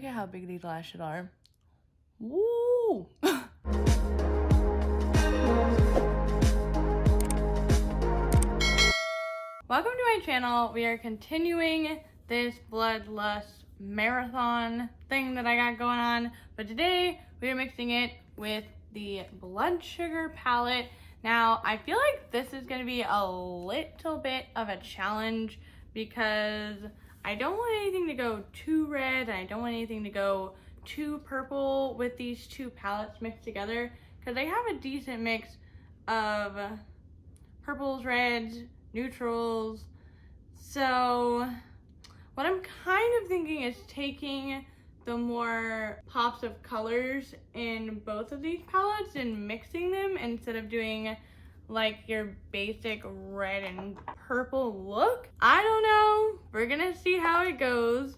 at how big these lashes are. Woo! Welcome to my channel. We are continuing this bloodlust marathon thing that I got going on, but today we are mixing it with the blood sugar palette. Now, I feel like this is going to be a little bit of a challenge because I don't want anything to go too red and I don't want anything to go too purple with these two palettes mixed together, because they have a decent mix of purples, reds, neutrals. So what I'm kind of thinking is taking the more pops of colors in both of these palettes and mixing them instead of doing like your basic red and purple look. I don't know. We're gonna see how it goes.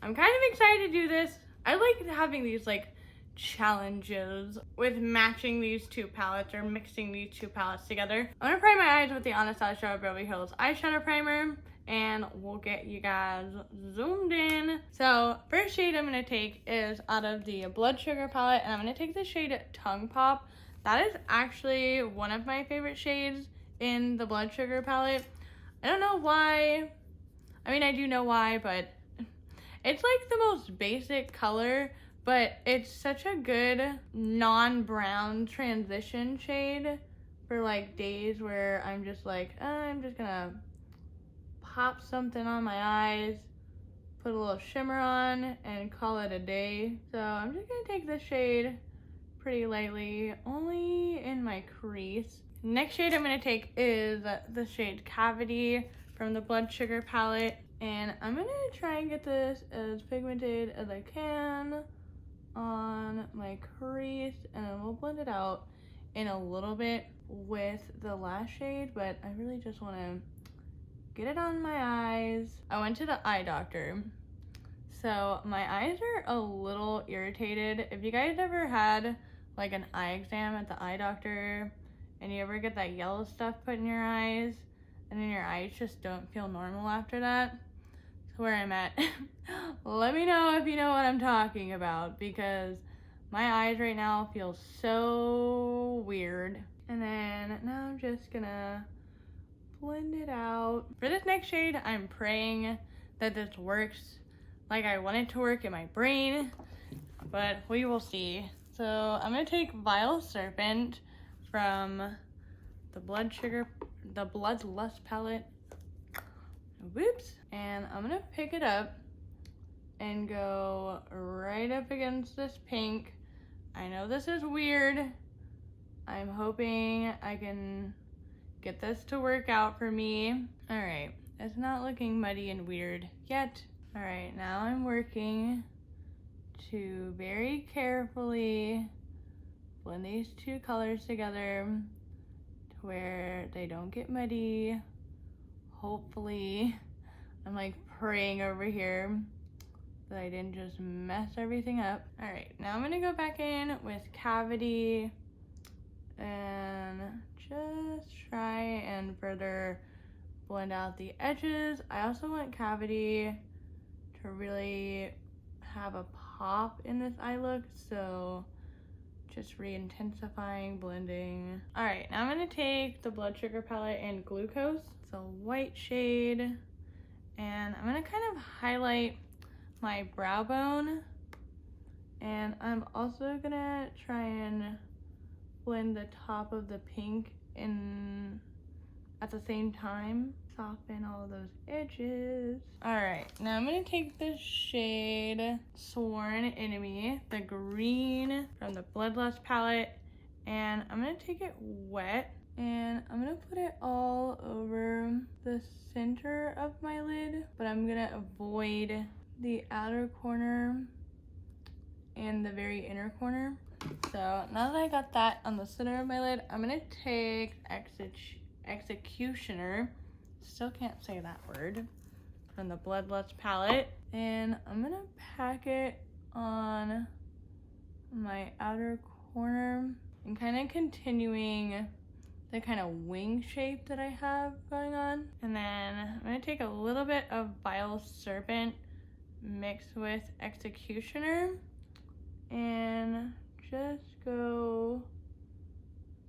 I'm kind of excited to do this. I like having these like challenges with matching these two palettes or mixing these two palettes together. I'm gonna prime my eyes with the Anastasia Beverly Hills eyeshadow primer, and we'll get you guys zoomed in. So first shade I'm gonna take is out of the blood sugar palette, and I'm gonna take the shade Tongue Pop. That is actually one of my favorite shades in the blood sugar palette. I don't know why. I mean, I do know why, but it's like the most basic color, but it's such a good non-brown transition shade for like days where I'm just like, I'm just gonna pop something on my eyes, put a little shimmer on, and call it a day. So I'm just gonna take this shade pretty lightly, only in my crease. Next shade I'm gonna take is the shade Cavity from the blood sugar palette, and I'm gonna try and get this as pigmented as I can on my crease, and then we'll blend it out in a little bit with the last shade, but I really just want to get it on my eyes. I went to the eye doctor, so my eyes are a little irritated. If you guys ever had like an eye exam at the eye doctor and you ever get that yellow stuff put in your eyes and then your eyes just don't feel normal after that, that's where I'm at. Let me know if you know what I'm talking about, because my eyes right now feel so weird. And then now I'm just gonna blend it out. For this next shade, I'm praying that this works like I want it to work in my brain, but we will see. So I'm gonna take Vile Serpent from the Bloodlust palette. Whoops. And I'm gonna pick it up and go right up against this pink. I know this is weird. I'm hoping I can get this to work out for me. All right, it's not looking muddy and weird yet. All right, now I'm working to very carefully blend these two colors together to where they don't get muddy. Hopefully, I'm like praying over here that I didn't just mess everything up. All right, now I'm gonna go back in with Cavity and just try and further blend out the edges. I also want Cavity to really have a pop in this eye look, so just re-intensifying, blending. All right, now I'm gonna take the blood sugar palette and Glucose. It's a white shade, and I'm gonna kind of highlight my brow bone, and I'm also gonna try and blend the top of the pink in at the same time, soften all of those edges. All right, now I'm gonna take the shade Sworn Enemy, the green from the Bloodlust palette, and I'm gonna take it wet, and I'm gonna put it all over the center of my lid, but I'm gonna avoid the outer corner and the very inner corner. So now that I got that on the center of my lid, I'm gonna take Executioner, still can't say that word, from the Bloodlust palette, and I'm gonna pack it on my outer corner and kind of continuing the kind of wing shape that I have going on. And then I'm gonna take a little bit of Vile Serpent mix with Executioner and just go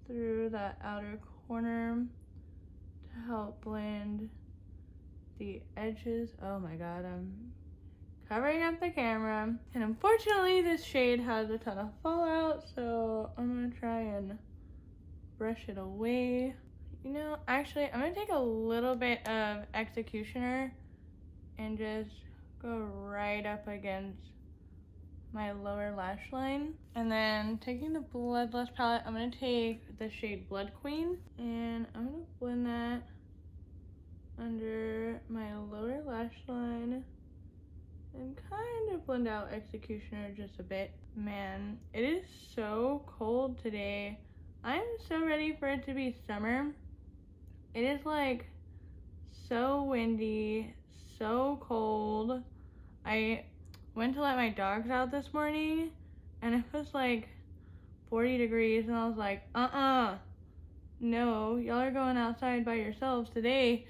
through that outer corner to help blend the edges. Oh my god, I'm covering up the camera. And unfortunately, this shade has a ton of fallout, so I'm gonna try and brush it away. You know, actually, I'm gonna take a little bit of Executioner and just go right up against my lower lash line. And then taking the Bloodlust palette, I'm gonna take the shade Blood Queen, and I'm gonna blend that under my lower lash line and kind of blend out Executioner just a bit. Man, it is so cold today. I'm so ready for it to be summer. It is like so windy, so cold. I went to let my dogs out this morning and it was like 40 degrees and I was like, no, y'all are going outside by yourselves today.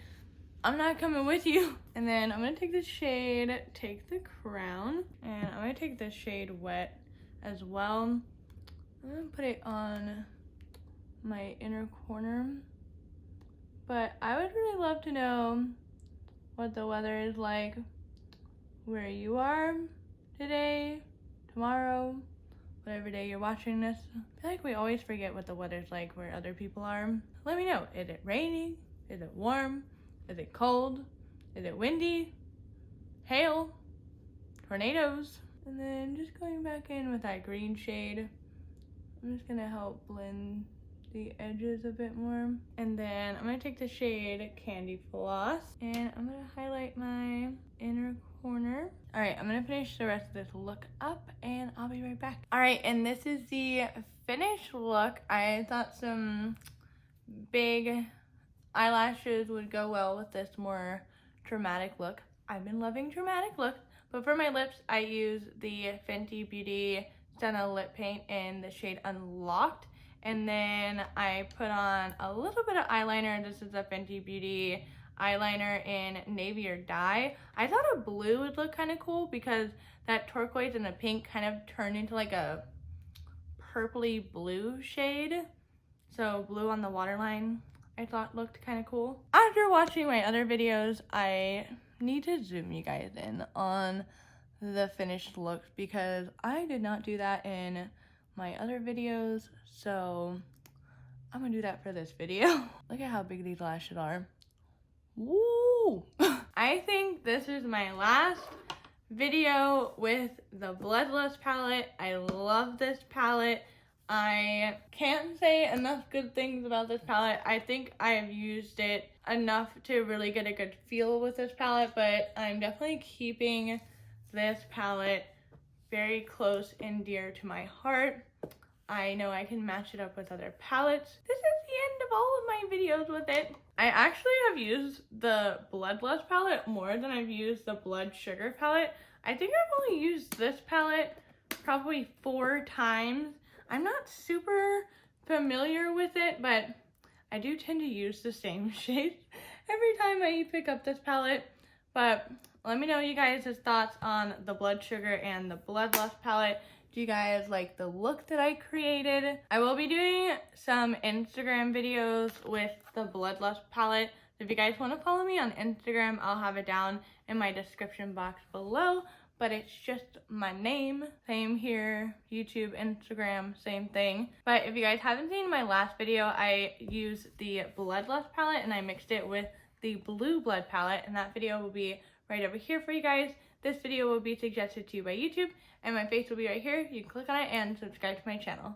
I'm not coming with you. And then I'm gonna take the shade, Take the Crown, and I'm gonna take the shade Wet as well. I'm gonna put it on my inner corner. But I would really love to know what the weather is like where you are today, tomorrow, whatever day you're watching this. I feel like we always forget what the weather's like where other people are. Let me know, is it raining? Is it warm? Is it cold? Is it windy? Hail? Tornadoes? And then just going back in with that green shade, I'm just gonna help blend the edges a bit more. And then I'm gonna take the shade Candy Floss and I'm gonna highlight my inner corner. All right, I'm gonna finish the rest of this look up and I'll be right back. All right, and this is the finished look. I thought some big eyelashes would go well with this more dramatic look. I've been loving dramatic looks, but for my lips, I use the Fenty Beauty Senna Lip Paint in the shade Unlocked. And then I put on a little bit of eyeliner. This is a Fenty Beauty eyeliner in Navy or Dye. I thought a blue would look kind of cool because that turquoise and the pink kind of turned into like a purpley blue shade. So blue on the waterline I thought looked kind of cool. After watching my other videos, I need to zoom you guys in on the finished looks because I did not do that in my other videos, so I'm gonna do that for this video. Look at how big these lashes are. Woo! I think this is my last video with the Bloodlust palette. I love this palette. I can't say enough good things about this palette. I think I have used it enough to really get a good feel with this palette, but I'm definitely keeping this palette very close and dear to my heart. I know I can match it up with other palettes. This is the end of all of my videos with it. I actually have used the Bloodlust palette more than I've used the Blood Sugar palette. I think I've only used this palette probably 4 times. I'm not super familiar with it, but I do tend to use the same shades every time I pick up this palette. But let me know you guys' thoughts on the Blood Sugar and the Bloodlust palette. Do you guys like the look that I created? I will be doing some Instagram videos with the Bloodlust palette. If you guys want to follow me on Instagram, I'll have it down in my description box below. But it's just my name. Same here, YouTube, Instagram, same thing. But if you guys haven't seen my last video, I used the Bloodlust palette and I mixed it with the Blue Blood palette, and that video will be right over here for you guys. This video will be suggested to you by YouTube, and my face will be right here. You can click on it and subscribe to my channel.